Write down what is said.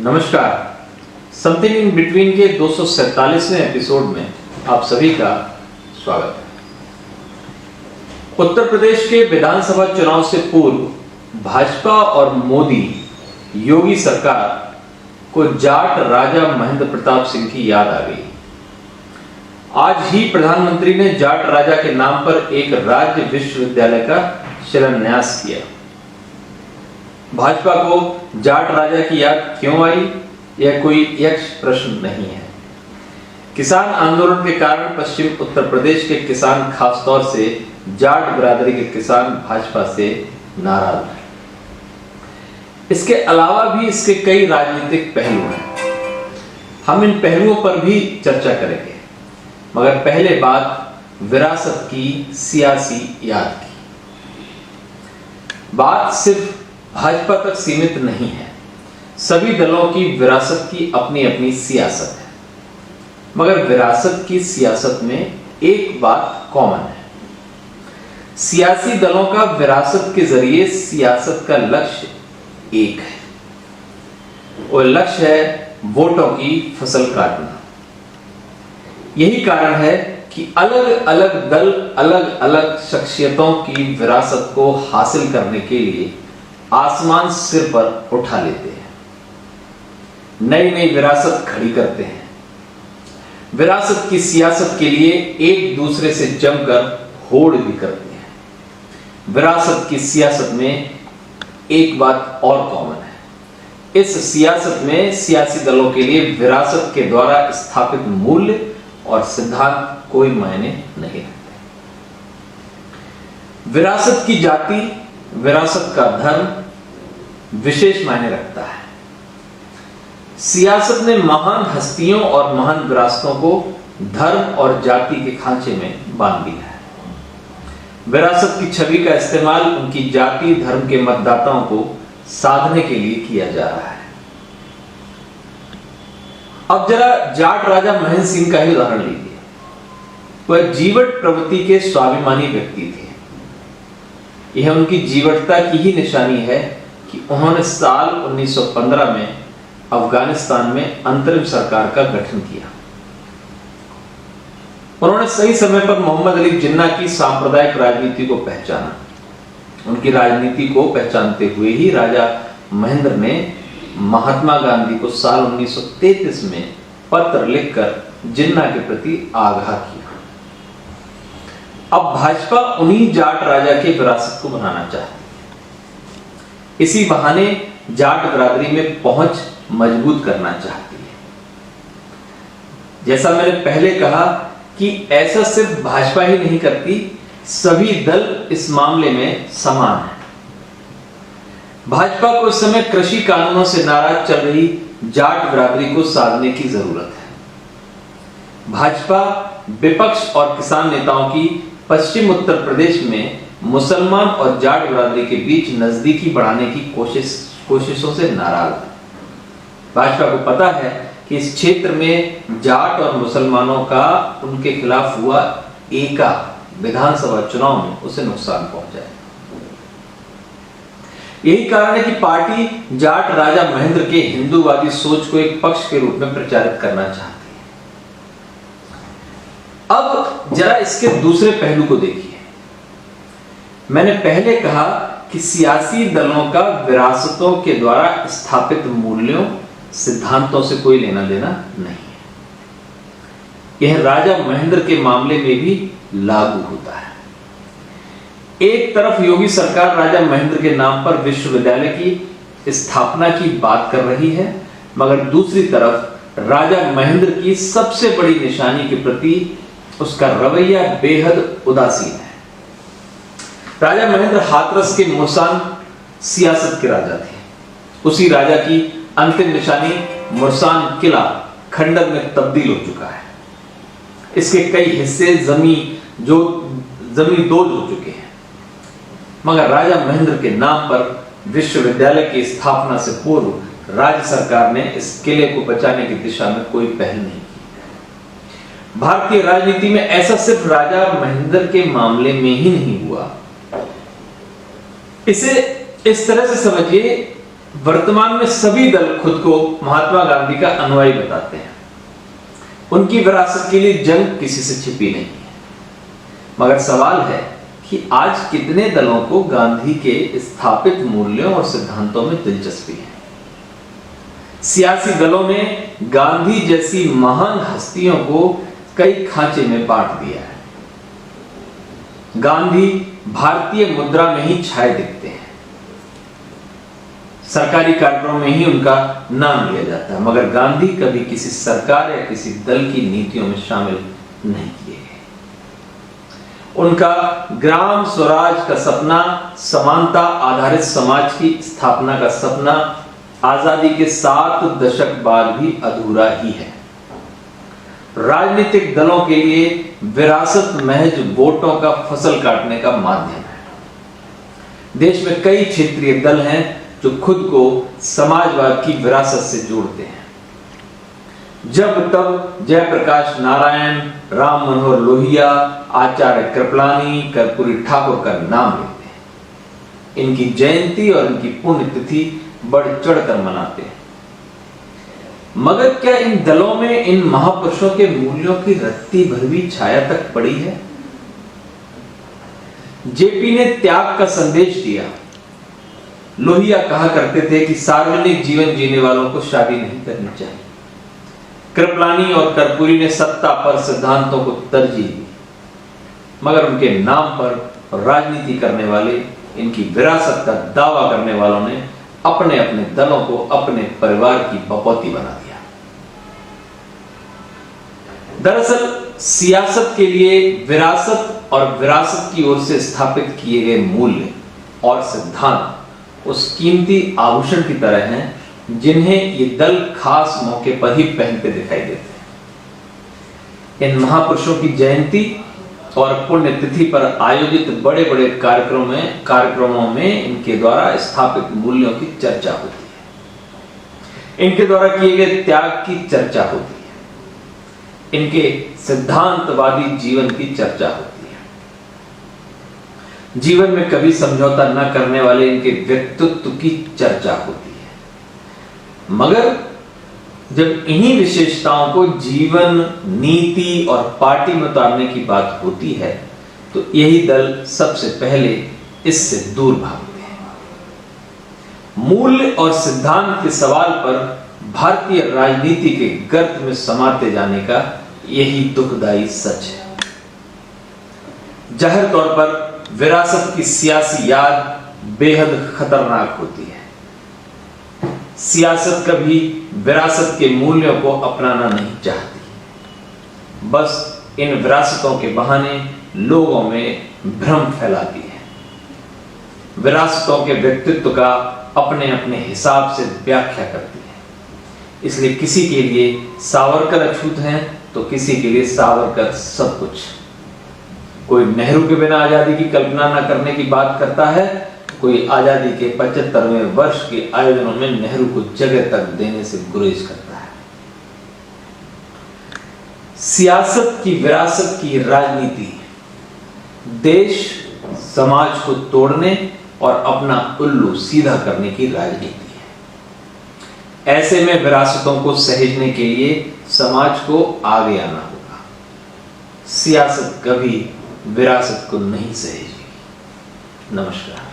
नमस्कार। Something in between के 247वें episode में आप सभी का स्वागत है। उत्तर प्रदेश के विधानसभा चुनाव से पूर्व भाजपा और मोदी योगी सरकार को जाट राजा महेंद्र प्रताप सिंह की याद आ गई। आज ही प्रधानमंत्री ने जाट राजा के नाम पर एक राज्य विश्वविद्यालय का शिलान्यास किया। भाजपा को जाट राजा की याद क्यों आई, यह कोई यक्ष प्रश्न नहीं है। किसान आंदोलन के कारण पश्चिम उत्तर प्रदेश के किसान, खासतौर से जाट बिरादरी के किसान भाजपा से नाराज हैं। इसके अलावा भी इसके कई राजनीतिक पहलू हैं। हम इन पहलुओं पर भी चर्चा करेंगे, मगर पहले बात विरासत की सियासी याद की। बात सिर्फ भाजपा तक सीमित नहीं है। सभी दलों की विरासत की अपनी अपनी सियासत है, मगर विरासत की सियासत में एक बात कॉमन है। सियासी दलों का विरासत के जरिए सियासत का लक्ष्य एक है, और लक्ष्य है वोटों की फसल काटना। यही कारण है कि अलग अलग दल अलग अलग शख्सियतों की विरासत को हासिल करने के लिए आसमान सिर पर उठा लेते हैं, नई नई विरासत खड़ी करते हैं। विरासत की सियासत के लिए एक दूसरे से जमकर होड़ भी करते हैं। विरासत की सियासत में एक बात और कॉमन है। इस सियासत में सियासी दलों के लिए विरासत के द्वारा स्थापित मूल्य और सिद्धांत कोई मायने नहीं रखते। विरासत की जाति, विरासत का धर्म विशेष मायने रखता है। सियासत ने महान हस्तियों और महान विरासतों को धर्म और जाति के खांचे में बांध दिया है। विरासत की छवि का इस्तेमाल उनकी जाति धर्म के मतदाताओं को साधने के लिए किया जा रहा है। अब जरा जाट राजा महेंद्र सिंह का ही उदाहरण लीजिए। वह जीवट प्रवृत्ति के स्वाभिमानी व्यक्ति थे। यह उनकी जीवटता की ही निशानी है कि उन्होंने साल 1915 में अफगानिस्तान में अंतरिम सरकार का गठन किया। उन्होंने सही समय पर मोहम्मद अली जिन्ना की सांप्रदायिक राजनीति को पहचाना। उनकी राजनीति को पहचानते हुए ही राजा महेंद्र ने महात्मा गांधी को साल 1933 में पत्र लिखकर जिन्ना के प्रति आगाह किया। अब भाजपा उन्हीं जाट राजा के विरासत को बनाना चाहती है। इसी बहाने जाट बिरादरी में पहुंच मजबूत करना चाहती है। जैसा मैंने पहले कहा कि ऐसा सिर्फ भाजपा ही नहीं करती, सभी दल इस मामले में समान है। भाजपा को इस समय कृषि कानूनों से नाराज चल रही जाट बिरादरी को साधने की जरूरत है। भाजपा विपक्ष और किसान नेताओं की पश्चिम उत्तर प्रदेश में मुसलमान और जाट बिरादरी के बीच नजदीकी बढ़ाने की कोशिशों से नाराज है। भाजपा को पता है कि इस क्षेत्र में जाट और मुसलमानों का उनके खिलाफ हुआ एका विधानसभा चुनाव में उसे नुकसान पहुंचा है। यही कारण है कि पार्टी जाट राजा महेंद्र के हिंदूवादी सोच को एक पक्ष के रूप में प्रचारित करना चाहती है। अब जरा इसके दूसरे पहलू को देखिए। मैंने पहले कहा कि सियासी दलों का विरासतों के द्वारा स्थापित मूल्यों, सिद्धांतों से कोई लेना देना नहीं है। यह राजा महेंद्र के मामले में भी लागू होता है। एक तरफ योगी सरकार राजा महेंद्र के नाम पर विश्वविद्यालय की स्थापना की बात कर रही है, मगर दूसरी तरफ राजा महेंद्र की सबसे बड़ी निशानी के प्रति उसका रवैया बेहद उदासीन है। राजा महेंद्र हाथरस के मुरसान सियासत के राजा थे। उसी राजा की अंतिम निशानी मुरसान किला खंडर में तब्दील हो चुका है। इसके कई हिस्से जमींदोज हो चुके हैं, मगर राजा महेंद्र के नाम पर विश्वविद्यालय की स्थापना से पूर्व राज्य सरकार ने इस किले को बचाने की दिशा में कोई पहल नहीं की। भारतीय राजनीति में ऐसा सिर्फ राजा महेंद्र के मामले में ही नहीं हुआ। इसे इस तरह से समझिए वर्तमान में सभी दल खुद को महात्मा गांधी का अनुयायी बताते हैं। उनकी विरासत के लिए जंग किसी से छिपी नहीं है। मगर सवाल है कि आज कितने दलों को गांधी के स्थापित मूल्यों और सिद्धांतों में दिलचस्पी है। सियासी दलों ने गांधी जैसी महान हस्तियों को कई खांचे में बांट दिया है। गांधी भारतीय मुद्रा में ही छाए दिखते हैं, सरकारी कार्यक्रमों में ही उनका नाम लिया जाता है, मगर गांधी कभी किसी सरकार या किसी दल की नीतियों में शामिल नहीं किए गए। उनका ग्राम स्वराज का सपना, समानता आधारित समाज की स्थापना का सपना आजादी के 7 दशक बाद भी अधूरा ही है। राजनीतिक दलों के लिए विरासत महज वोटों का फसल काटने का माध्यम है। देश में कई क्षेत्रीय दल हैं जो खुद को समाजवाद की विरासत से जोड़ते हैं। जब तब जयप्रकाश नारायण, राम मनोहर लोहिया, आचार्य कृपलानी, कर्पूरी ठाकुर का नाम लेते हैं। इनकी जयंती और इनकी पुण्यतिथि बढ़ चढ़कर मनाते हैं। मगर क्या इन दलों में इन महापुरुषों के मूल्यों की रत्ती भर भी छाया तक पड़ी है? जेपी ने त्याग का संदेश दिया। लोहिया कहा करते थे कि सार्वजनिक जीवन जीने वालों को शादी नहीं करनी चाहिए। कृपलानी और कर्पूरी ने सत्ता पर सिद्धांतों को तरजीह दी। मगर उनके नाम पर राजनीति करने वाले, इनकी विरासत का दावा करने वालों ने अपने अपने दलों को अपने परिवार की बपौती बना दिया। दरअसल सियासत के लिए विरासत और विरासत की ओर से स्थापित किए गए मूल्य और सिद्धांत उस कीमती आभूषण की तरह हैं जिन्हें ये दल खास मौके पर ही पहनते दिखाई देते हैं। इन महापुरुषों की जयंती और पुण्यतिथि पर आयोजित बड़े बड़े कार्यक्रमों में इनके द्वारा स्थापित मूल्यों की चर्चा होती है। इनके द्वारा किए गए त्याग की चर्चा होती है। इनके सिद्धांतवादी जीवन की चर्चा होती है। जीवन में कभी समझौता न करने वाले इनके व्यक्तित्व की चर्चा होती है। मगर जब इन्हीं विशेषताओं को जीवन, नीति और पार्टी में उतारने की बात होती है तो यही दल सबसे पहले इससे दूर भागते हैं। मूल्य और सिद्धांत के सवाल पर भारतीय राजनीति के गर्त में समाते जाने का यही दुखदाई सच है। जाहिर तौर पर विरासत की सियासी याद बेहद खतरनाक होती है। सियासत कभी विरासत के मूल्यों को अपनाना नहीं चाहती, बस इन विरासतों के बहाने लोगों में भ्रम फैलाती है। विरासतों के व्यक्तित्व का अपने अपने हिसाब से व्याख्या करती है। इसलिए किसी के लिए सावरकर अछूत हैं तो किसी के लिए सावरकर सब कुछ। कोई नेहरू के बिना आजादी की कल्पना न करने की बात करता है, कोई आजादी के 75वें वर्ष के आयोजनों में नेहरू को जगह तक देने से गुरेज करता है। सियासत की विरासत की राजनीति देश समाज को तोड़ने और अपना उल्लू सीधा करने की राजनीति है। ऐसे में विरासतों को सहेजने के लिए समाज को आगे आना होगा। सियासत कभी विरासत को नहीं सहेजेगी। नमस्कार।